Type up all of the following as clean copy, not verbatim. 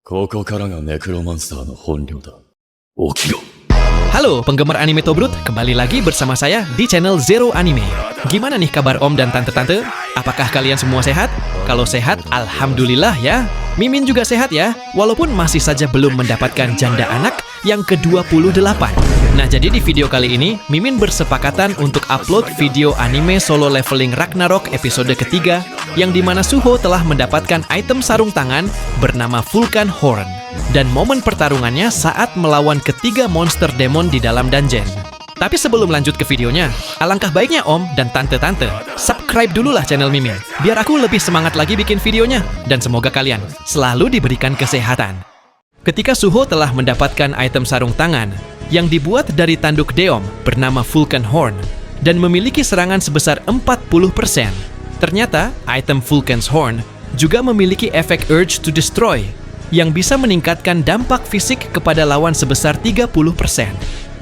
ここからがネクロマンスターの本領だ。起きろ。 Halo penggemar anime Tobrut, kembali lagi bersama saya di channel Zero Anime. Gimana nih kabar om dan tante-tante? Apakah kalian semua sehat? Kalau sehat, alhamdulillah ya. Mimin juga sehat ya, walaupun masih saja belum mendapatkan janda anak yang ke-28. Nah, jadi di video kali ini, Mimin bersepakatan untuk upload video anime solo leveling Ragnarok episode ketiga, yang dimana Suho telah mendapatkan item sarung tangan bernama Vulcan Horn. Dan momen pertarungannya saat melawan ketiga monster demon di dalam dungeon. Tapi sebelum lanjut ke videonya, alangkah baiknya om dan tante-tante subscribe dululah channel Mimin, biar aku lebih semangat lagi bikin videonya, dan semoga kalian selalu diberikan kesehatan. Ketika Suho telah mendapatkan item sarung tangan yang dibuat dari tanduk Deom bernama Vulcan Horn dan memiliki serangan sebesar 40%, ternyata item Vulcan's Horn juga memiliki efek Urge to Destroy yang bisa meningkatkan dampak fisik kepada lawan sebesar 30%.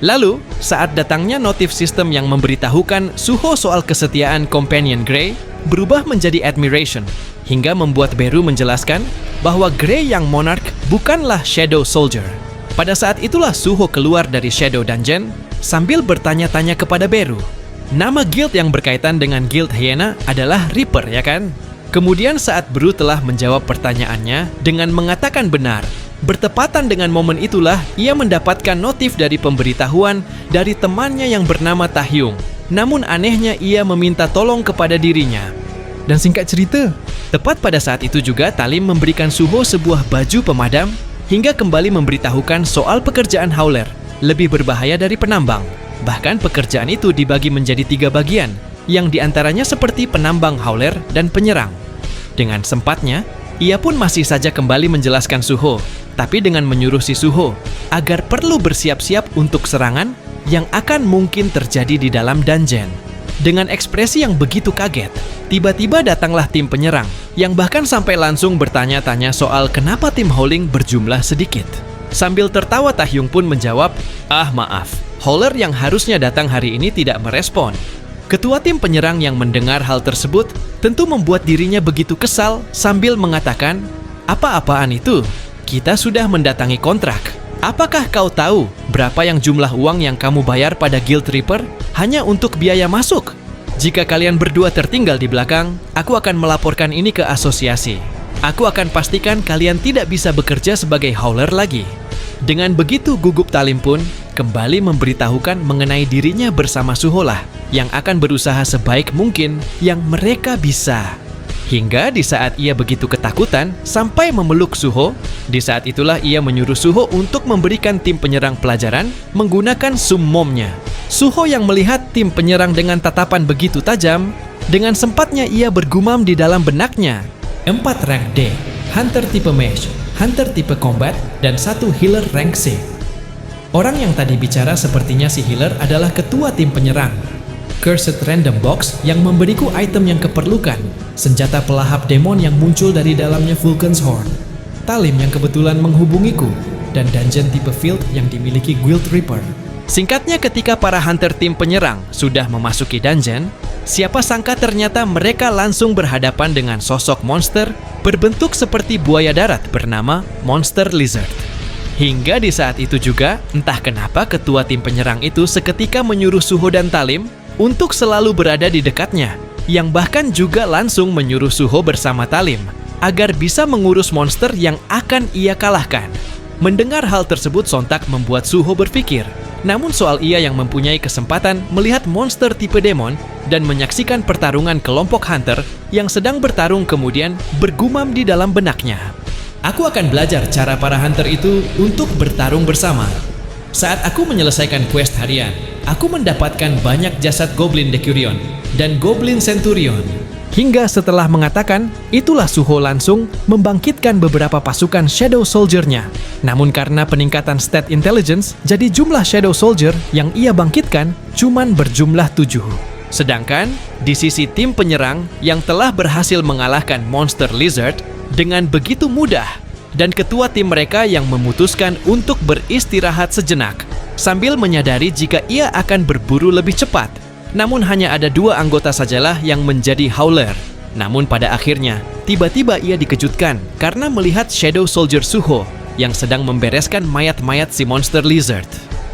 Lalu, saat datangnya notif sistem yang memberitahukan Suho soal kesetiaan Companion Grey berubah menjadi Admiration, hingga membuat Beru menjelaskan bahwa Grey yang Monarch bukanlah Shadow Soldier. Pada saat itulah Suho keluar dari Shadow Dungeon sambil bertanya-tanya kepada Beru. Nama guild yang berkaitan dengan Guild Hyena adalah Reaper, ya kan? Kemudian saat Beru telah menjawab pertanyaannya dengan mengatakan benar, bertepatan dengan momen itulah ia mendapatkan notif dari pemberitahuan dari temannya yang bernama Taehyung. Namun anehnya ia meminta tolong kepada dirinya. Dan singkat cerita, tepat pada saat itu juga Talim memberikan Suho sebuah baju pemadam hingga kembali memberitahukan soal pekerjaan Howler lebih berbahaya dari penambang. Bahkan pekerjaan itu dibagi menjadi 3 bagian, yang diantaranya seperti penambang Howler dan penyerang. Dengan sempatnya, ia pun masih saja kembali menjelaskan Suho, tapi dengan menyuruh si Suho agar perlu bersiap-siap untuk serangan yang akan mungkin terjadi di dalam dungeon. Dengan ekspresi yang begitu kaget, tiba-tiba datanglah tim penyerang yang bahkan sampai langsung bertanya-tanya soal kenapa tim Howling berjumlah sedikit. Sambil tertawa, Taehyung pun menjawab, "Ah maaf, Howler yang harusnya datang hari ini tidak merespon." Ketua tim penyerang yang mendengar hal tersebut tentu membuat dirinya begitu kesal sambil mengatakan, "Apa-apaan itu? Kita sudah mendatangi kontrak. Apakah kau tahu berapa yang jumlah uang yang kamu bayar pada Guild Reaper hanya untuk biaya masuk? Jika kalian berdua tertinggal di belakang, aku akan melaporkan ini ke asosiasi. Aku akan pastikan kalian tidak bisa bekerja sebagai Howler lagi." Dengan begitu gugup Talim pun kembali memberitahukan mengenai dirinya bersama Suho lah yang akan berusaha sebaik mungkin yang mereka bisa. Hingga di saat ia begitu ketakutan sampai memeluk Suho, di saat itulah ia menyuruh Suho untuk memberikan tim penyerang pelajaran menggunakan summomnya. Suho yang melihat tim penyerang dengan tatapan begitu tajam, dengan sempatnya ia bergumam di dalam benaknya, 4 rank D, Hunter tipe Mage, Hunter tipe Combat, dan 1 Healer rank C. Orang yang tadi bicara sepertinya si Healer adalah ketua tim penyerang. Cursed Random Box yang memberiku item yang keperlukan, senjata pelahap demon yang muncul dari dalamnya Vulcan's Horn, Talim yang kebetulan menghubungiku, dan dungeon tipe Field yang dimiliki Guild Reaper. Singkatnya, ketika para hunter tim penyerang sudah memasuki dungeon, siapa sangka ternyata mereka langsung berhadapan dengan sosok monster berbentuk seperti buaya darat bernama Monster Lizard. Hingga di saat itu juga, entah kenapa ketua tim penyerang itu seketika menyuruh Suho dan Talim untuk selalu berada di dekatnya, yang bahkan juga langsung menyuruh Suho bersama Talim agar bisa mengurus monster yang akan ia kalahkan. Mendengar hal tersebut sontak membuat Suho berpikir, namun soal ia yang mempunyai kesempatan melihat monster tipe demon dan menyaksikan pertarungan kelompok hunter yang sedang bertarung kemudian bergumam di dalam benaknya, "Aku akan belajar cara para hunter itu untuk bertarung bersama. Saat aku menyelesaikan quest harian, aku mendapatkan banyak jasad Goblin Decurion dan Goblin Centurion." Hingga setelah mengatakan, itulah Suho langsung membangkitkan beberapa pasukan Shadow Soldier-nya. Namun karena peningkatan stat intelligence, jadi jumlah Shadow Soldier yang ia bangkitkan cuman berjumlah 7. Sedangkan di sisi tim penyerang yang telah berhasil mengalahkan Monster Lizard dengan begitu mudah, dan ketua tim mereka yang memutuskan untuk beristirahat sejenak sambil menyadari jika ia akan berburu lebih cepat. Namun hanya ada 2 anggota sajalah yang menjadi Howler, Namun pada akhirnya, tiba-tiba ia dikejutkan karena melihat Shadow Soldier Suho yang sedang membereskan mayat-mayat si monster lizard.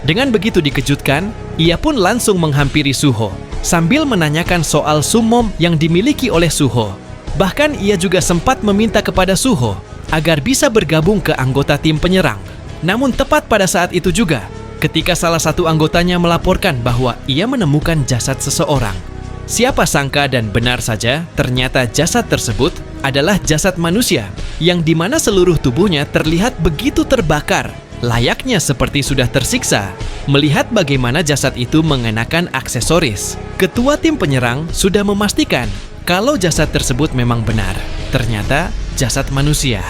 Dengan begitu dikejutkan, ia pun langsung menghampiri Suho sambil menanyakan soal summon yang dimiliki oleh Suho. Bahkan ia juga sempat meminta kepada Suho agar bisa bergabung ke anggota tim penyerang. Namun tepat pada saat itu juga, ketika salah satu anggotanya melaporkan bahwa ia menemukan jasad seseorang. Siapa sangka dan benar saja, ternyata jasad tersebut adalah jasad manusia yang dimana seluruh tubuhnya terlihat begitu terbakar, layaknya seperti sudah tersiksa. Melihat bagaimana jasad itu mengenakan aksesoris, ketua tim penyerang sudah memastikan kalau jasad tersebut memang benar. Ternyata jasad manusia.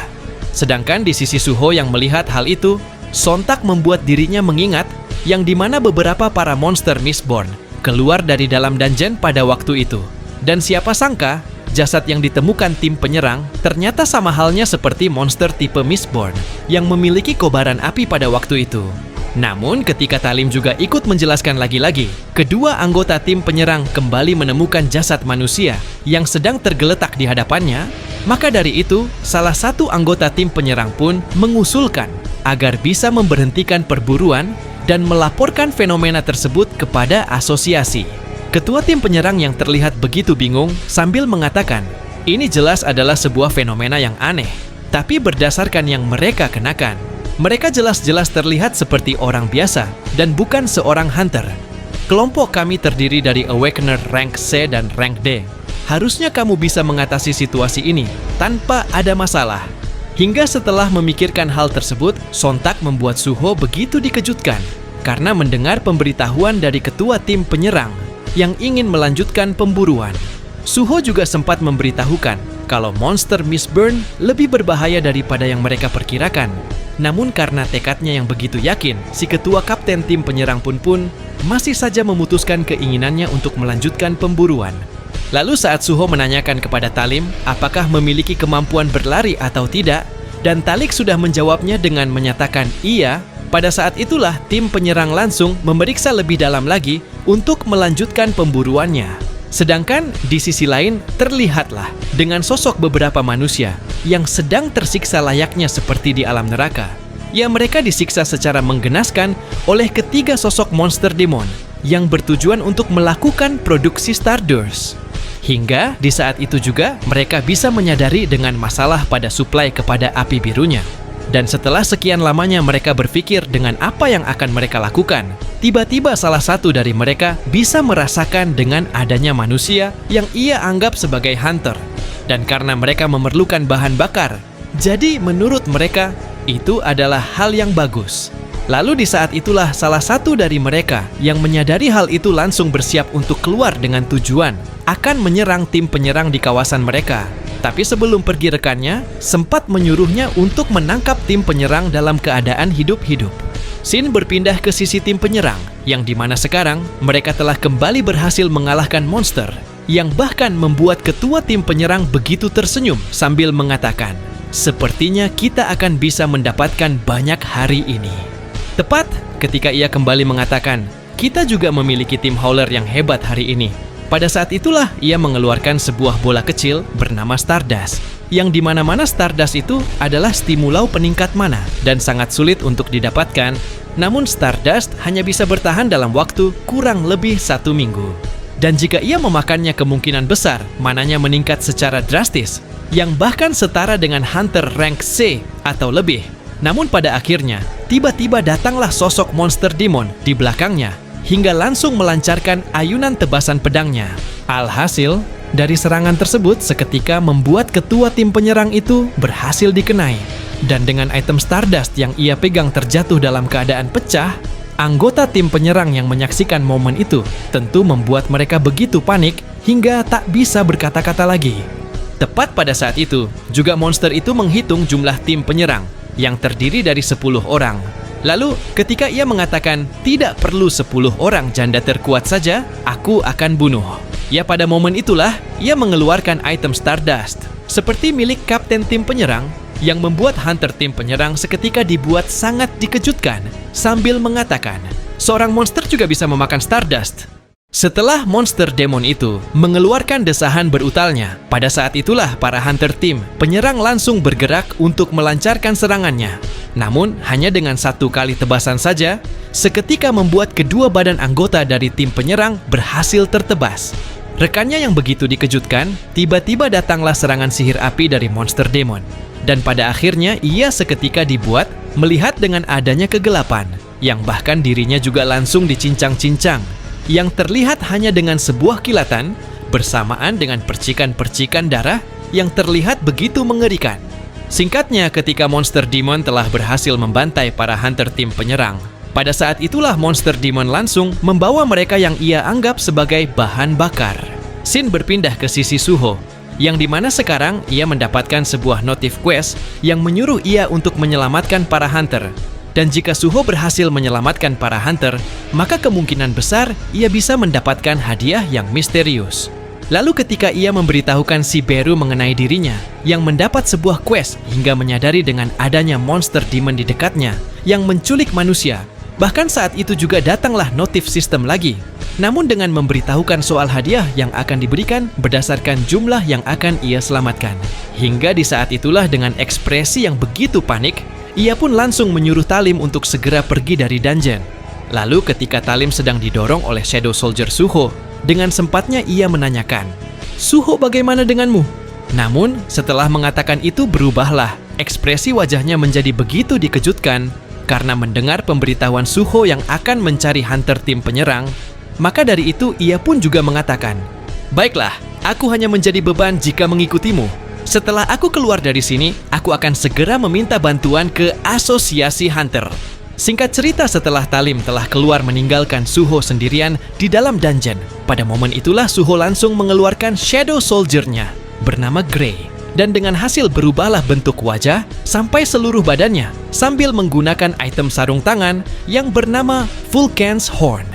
Sedangkan di sisi Suho yang melihat hal itu, sontak membuat dirinya mengingat yang dimana beberapa para monster Mistborn keluar dari dalam dungeon pada waktu itu. Dan siapa sangka, jasad yang ditemukan tim penyerang ternyata sama halnya seperti monster tipe Mistborn yang memiliki kobaran api pada waktu itu. Namun ketika Talim juga ikut menjelaskan lagi-lagi, kedua anggota tim penyerang kembali menemukan jasad manusia yang sedang tergeletak di hadapannya, maka dari itu salah satu anggota tim penyerang pun mengusulkan agar bisa memberhentikan perburuan dan melaporkan fenomena tersebut kepada asosiasi. Ketua tim penyerang yang terlihat begitu bingung sambil mengatakan, ini jelas adalah sebuah fenomena yang aneh, tapi berdasarkan yang mereka kenakan, mereka jelas-jelas terlihat seperti orang biasa dan bukan seorang hunter. Kelompok kami terdiri dari Awakener rank C dan rank D. Harusnya kamu bisa mengatasi situasi ini tanpa ada masalah. Hingga setelah memikirkan hal tersebut, sontak membuat Suho begitu dikejutkan karena mendengar pemberitahuan dari ketua tim penyerang yang ingin melanjutkan pemburuan. Suho juga sempat memberitahukan kalau monster Mistborn lebih berbahaya daripada yang mereka perkirakan. Namun karena tekadnya yang begitu yakin, si ketua kapten tim penyerang pun masih saja memutuskan keinginannya untuk melanjutkan pemburuan. Lalu saat Suho menanyakan kepada Talim apakah memiliki kemampuan berlari atau tidak, dan Talik sudah menjawabnya dengan menyatakan iya, pada saat itulah tim penyerang langsung memeriksa lebih dalam lagi untuk melanjutkan pemburuannya. Sedangkan di sisi lain terlihatlah dengan sosok beberapa manusia yang sedang tersiksa layaknya seperti di alam neraka. Ya, mereka disiksa secara menggenaskan oleh ketiga sosok monster demon yang bertujuan untuk melakukan produksi Stardust. Hingga di saat itu juga mereka bisa menyadari dengan masalah pada suplai kepada api birunya. Dan setelah sekian lamanya mereka berpikir dengan apa yang akan mereka lakukan, tiba-tiba salah satu dari mereka bisa merasakan dengan adanya manusia yang ia anggap sebagai hunter. Dan karena mereka memerlukan bahan bakar, jadi menurut mereka itu adalah hal yang bagus. Lalu di saat itulah salah satu dari mereka yang menyadari hal itu langsung bersiap untuk keluar dengan tujuan akan menyerang tim penyerang di kawasan mereka. Tapi sebelum pergi rekannya sempat menyuruhnya untuk menangkap tim penyerang dalam keadaan hidup-hidup. Scene berpindah ke sisi tim penyerang, yang dimana sekarang mereka telah kembali berhasil mengalahkan monster, yang bahkan membuat ketua tim penyerang begitu tersenyum sambil mengatakan, sepertinya kita akan bisa mendapatkan banyak hari ini. Tepat ketika ia kembali mengatakan, kita juga memiliki tim howler yang hebat hari ini. Pada saat itulah ia mengeluarkan sebuah bola kecil bernama Stardust, yang dimana-mana Stardust itu adalah stimulau peningkat mana dan sangat sulit untuk didapatkan. Namun Stardust hanya bisa bertahan dalam waktu kurang lebih 1 minggu. Dan jika ia memakannya kemungkinan besar mananya meningkat secara drastis, yang bahkan setara dengan Hunter rank C atau lebih. Namun pada akhirnya, tiba-tiba datanglah sosok monster demon di belakangnya, hingga langsung melancarkan ayunan tebasan pedangnya. Alhasil, dari serangan tersebut seketika membuat ketua tim penyerang itu berhasil dikenai. Dan dengan item Stardust yang ia pegang terjatuh dalam keadaan pecah, anggota tim penyerang yang menyaksikan momen itu tentu membuat mereka begitu panik hingga tak bisa berkata-kata lagi. Tepat pada saat itu, juga monster itu menghitung jumlah tim penyerang yang terdiri dari 10 orang. Lalu, ketika ia mengatakan, tidak perlu 10 orang janda terkuat saja, aku akan bunuh. Ya, pada momen itulah, ia mengeluarkan item Stardust, seperti milik kapten tim penyerang, yang membuat hunter tim penyerang seketika dibuat sangat dikejutkan, sambil mengatakan, seorang monster juga bisa memakan Stardust. Setelah monster demon itu mengeluarkan desahan berutalnya, pada saat itulah para hunter tim penyerang langsung bergerak untuk melancarkan serangannya. Namun, hanya dengan satu kali tebasan saja, seketika membuat kedua badan anggota dari tim penyerang berhasil tertebas. Rekannya yang begitu dikejutkan, tiba-tiba datanglah serangan sihir api dari monster demon. Dan pada akhirnya ia seketika dibuat melihat dengan adanya kegelapan, yang bahkan dirinya juga langsung dicincang-cincang, yang terlihat hanya dengan sebuah kilatan bersamaan dengan percikan-percikan darah yang terlihat begitu mengerikan. Singkatnya, ketika monster demon telah berhasil membantai para hunter tim penyerang, pada saat itulah monster demon langsung membawa mereka yang ia anggap sebagai bahan bakar. Scene berpindah ke sisi Suho, yang dimana sekarang ia mendapatkan sebuah notif quest yang menyuruh ia untuk menyelamatkan para hunter. Dan jika Suho berhasil menyelamatkan para hunter, maka kemungkinan besar ia bisa mendapatkan hadiah yang misterius. Lalu ketika ia memberitahukan si Beru mengenai dirinya, yang mendapat sebuah quest hingga menyadari dengan adanya monster demon di dekatnya yang menculik manusia, bahkan saat itu juga datanglah notif sistem lagi. Namun dengan memberitahukan soal hadiah yang akan diberikan berdasarkan jumlah yang akan ia selamatkan. Hingga di saat itulah dengan ekspresi yang begitu panik, ia pun langsung menyuruh Talim untuk segera pergi dari dungeon. Lalu ketika Talim sedang didorong oleh Shadow Soldier Suho, dengan sempatnya ia menanyakan, "Suho, bagaimana denganmu?" Namun setelah mengatakan itu berubahlah, ekspresi wajahnya menjadi begitu dikejutkan karena mendengar pemberitahuan Suho yang akan mencari hunter tim penyerang. Maka dari itu ia pun juga mengatakan, "Baiklah, aku hanya menjadi beban jika mengikutimu. Setelah aku keluar dari sini, aku akan segera meminta bantuan ke Asosiasi Hunter." Singkat cerita, setelah Talim telah keluar meninggalkan Suho sendirian di dalam dungeon, pada momen itulah Suho langsung mengeluarkan Shadow Soldier-nya bernama Grey. Dan dengan hasil berubahlah bentuk wajah sampai seluruh badannya sambil menggunakan item sarung tangan yang bernama Vulcan's Horn.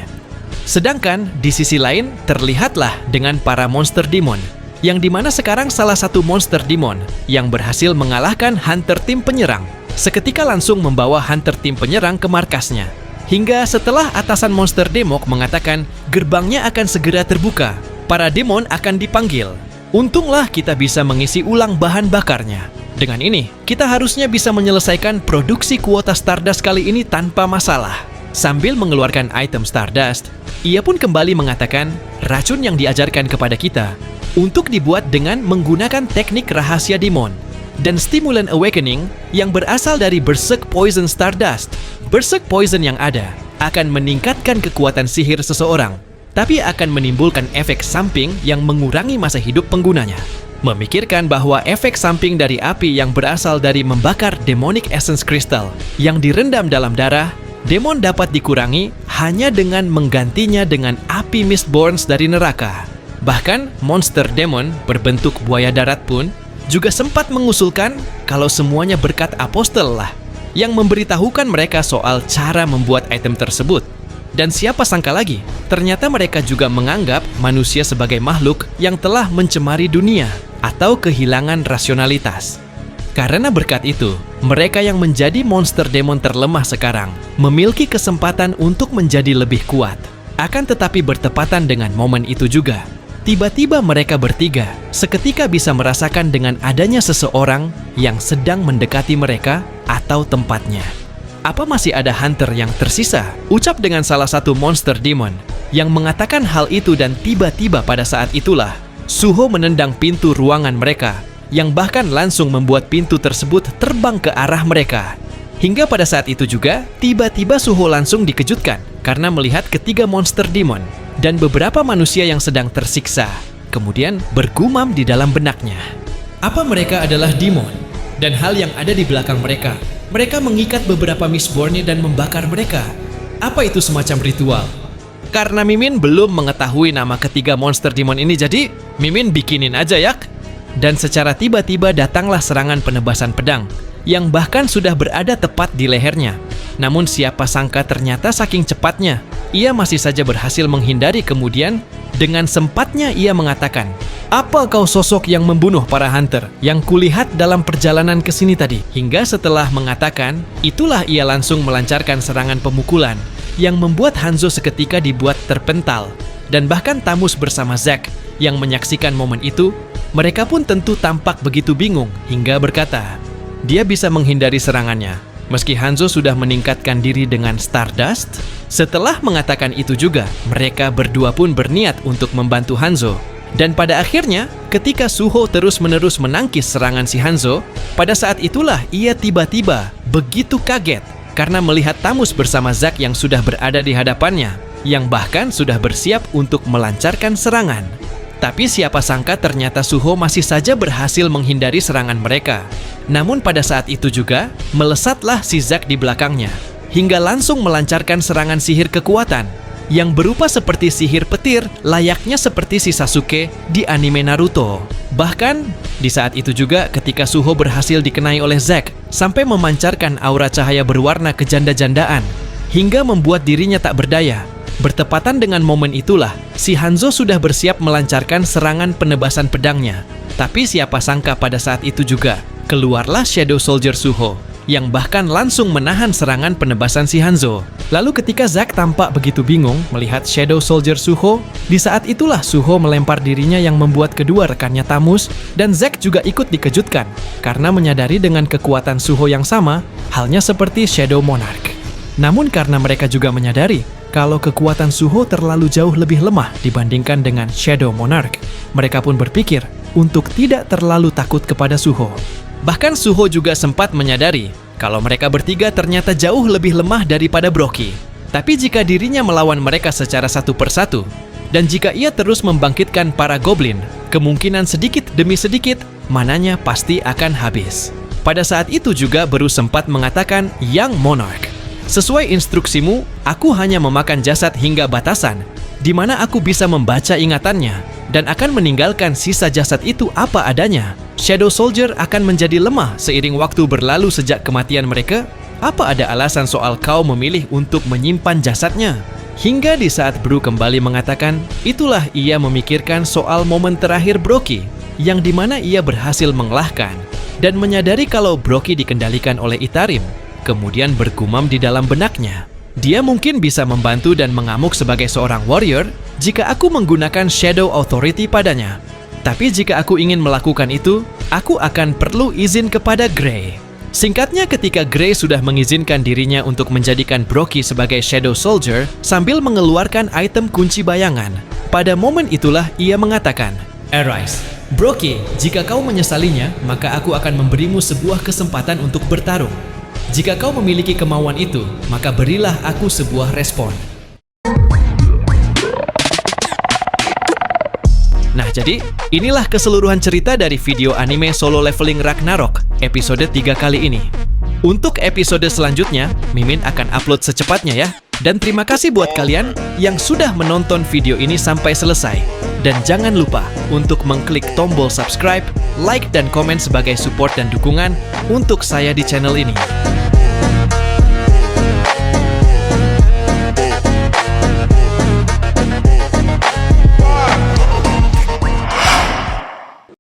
Sedangkan di sisi lain terlihatlah dengan para monster demon, yang dimana sekarang salah satu monster demon yang berhasil mengalahkan hunter tim penyerang seketika langsung membawa hunter tim penyerang ke markasnya. Hingga setelah atasan monster demok mengatakan gerbangnya akan segera terbuka, para demon akan dipanggil. Untunglah kita bisa mengisi ulang bahan bakarnya. Dengan ini, kita harusnya bisa menyelesaikan produksi kuota Stardust kali ini tanpa masalah. Sambil mengeluarkan item Stardust, ia pun kembali mengatakan racun yang diajarkan kepada kita untuk dibuat dengan menggunakan teknik rahasia demon dan stimulan awakening yang berasal dari Berserk Poison Stardust. Berserk Poison yang ada akan meningkatkan kekuatan sihir seseorang, tapi akan menimbulkan efek samping yang mengurangi masa hidup penggunanya. Memikirkan bahwa efek samping dari api yang berasal dari membakar Demonic Essence Crystal yang direndam dalam darah, demon dapat dikurangi hanya dengan menggantinya dengan api Mistborns dari neraka. Bahkan monster demon berbentuk buaya darat pun juga sempat mengusulkan kalau semuanya berkat apostel lah yang memberitahukan mereka soal cara membuat item tersebut. Dan siapa sangka lagi, ternyata mereka juga menganggap manusia sebagai makhluk yang telah mencemari dunia atau kehilangan rasionalitas. Karena berkat itu, mereka yang menjadi monster demon terlemah sekarang memiliki kesempatan untuk menjadi lebih kuat. Akan tetapi bertepatan dengan momen itu juga, tiba-tiba mereka bertiga seketika bisa merasakan dengan adanya seseorang yang sedang mendekati mereka atau tempatnya. "Apa masih ada hunter yang tersisa?" ucap dengan salah satu monster demon yang mengatakan hal itu, dan tiba-tiba pada saat itulah Suho menendang pintu ruangan mereka yang bahkan langsung membuat pintu tersebut terbang ke arah mereka. Hingga pada saat itu juga, tiba-tiba Suho langsung dikejutkan karena melihat ketiga monster demon dan beberapa manusia yang sedang tersiksa. Kemudian bergumam di dalam benaknya, apa mereka adalah demon? Dan hal yang ada di belakang mereka, mereka mengikat beberapa Mistborn dan membakar mereka. Apa itu semacam ritual? Karena Mimin belum mengetahui nama ketiga monster demon ini, jadi Mimin bikinin aja ya. Dan secara tiba-tiba datanglah serangan penebasan pedang yang bahkan sudah berada tepat di lehernya. Namun siapa sangka ternyata saking cepatnya, ia masih saja berhasil menghindari. Kemudian dengan sempatnya ia mengatakan, "Apa kau sosok yang membunuh para hunter yang kulihat dalam perjalanan ke sini tadi?" Hingga setelah mengatakan, itulah ia langsung melancarkan serangan pemukulan yang membuat Hanzo seketika dibuat terpental. dan bahkan Tamus bersama Zack yang menyaksikan momen itu, mereka pun tentu tampak begitu bingung hingga berkata, dia bisa menghindari serangannya, meski Hanzo sudah meningkatkan diri dengan Stardust. Setelah mengatakan itu juga, mereka berdua pun berniat untuk membantu Hanzo. Dan pada akhirnya, ketika Suho terus-menerus menangkis serangan si Hanzo, pada saat itulah ia tiba-tiba begitu kaget karena melihat Tamus bersama Zack yang sudah berada di hadapannya, yang bahkan sudah bersiap untuk melancarkan serangan. Tapi siapa sangka ternyata Suho masih saja berhasil menghindari serangan mereka. Namun pada saat itu juga, melesatlah si Zack di belakangnya, hingga langsung melancarkan serangan sihir kekuatan, yang berupa seperti sihir petir layaknya seperti si Sasuke di anime Naruto. Bahkan, di saat itu juga ketika Suho berhasil dikenai oleh Zack sampai memancarkan aura cahaya berwarna kejanda-jandaan, hingga membuat dirinya tak berdaya. Bertepatan dengan momen itulah, si Hanzo sudah bersiap melancarkan serangan penebasan pedangnya. Tapi siapa sangka pada saat itu juga, keluarlah Shadow Soldier Suho, yang bahkan langsung menahan serangan penebasan si Hanzo. Lalu ketika Zack tampak begitu bingung melihat Shadow Soldier Suho, di saat itulah Suho melempar dirinya yang membuat kedua rekannya Tamus dan Zack juga ikut dikejutkan karena menyadari dengan kekuatan Suho yang sama, halnya seperti Shadow Monarch. Namun karena mereka juga menyadari kalau kekuatan Suho terlalu jauh lebih lemah dibandingkan dengan Shadow Monarch, mereka pun berpikir untuk tidak terlalu takut kepada Suho. Bahkan Suho juga sempat menyadari kalau mereka bertiga ternyata jauh lebih lemah daripada Broky. Tapi jika dirinya melawan mereka secara satu persatu, dan jika ia terus membangkitkan para goblin, kemungkinan sedikit demi sedikit, mananya pasti akan habis. Pada saat itu juga baru sempat mengatakan Young Monarch, sesuai instruksimu, aku hanya memakan jasad hingga batasan, di mana aku bisa membaca ingatannya, dan akan meninggalkan sisa jasad itu apa adanya. Shadow Soldier akan menjadi lemah seiring waktu berlalu sejak kematian mereka. Apa ada alasan soal kau memilih untuk menyimpan jasadnya? Hingga di saat Bru kembali mengatakan, itulah ia memikirkan soal momen terakhir Broky, yang dimana ia berhasil mengalahkan, dan menyadari kalau Broky dikendalikan oleh Itarim, kemudian bergumam di dalam benaknya. Dia mungkin bisa membantu dan mengamuk sebagai seorang warrior jika aku menggunakan Shadow Authority padanya. Tapi jika aku ingin melakukan itu, aku akan perlu izin kepada Grey. Singkatnya, ketika Grey sudah mengizinkan dirinya untuk menjadikan Broky sebagai Shadow Soldier sambil mengeluarkan item kunci bayangan, pada momen itulah ia mengatakan, Arise, Broky, jika kau menyesalinya, maka aku akan memberimu sebuah kesempatan untuk bertarung. Jika kau memiliki kemauan itu, maka berilah aku sebuah respon. Nah jadi, inilah keseluruhan cerita dari video anime Solo Leveling Ragnarok episode 3 kali ini. Untuk episode selanjutnya, Mimin akan upload secepatnya ya. Dan terima kasih buat kalian yang sudah menonton video ini sampai selesai. Dan jangan lupa untuk mengklik tombol subscribe, like, dan komen sebagai support dan dukungan untuk saya di channel ini.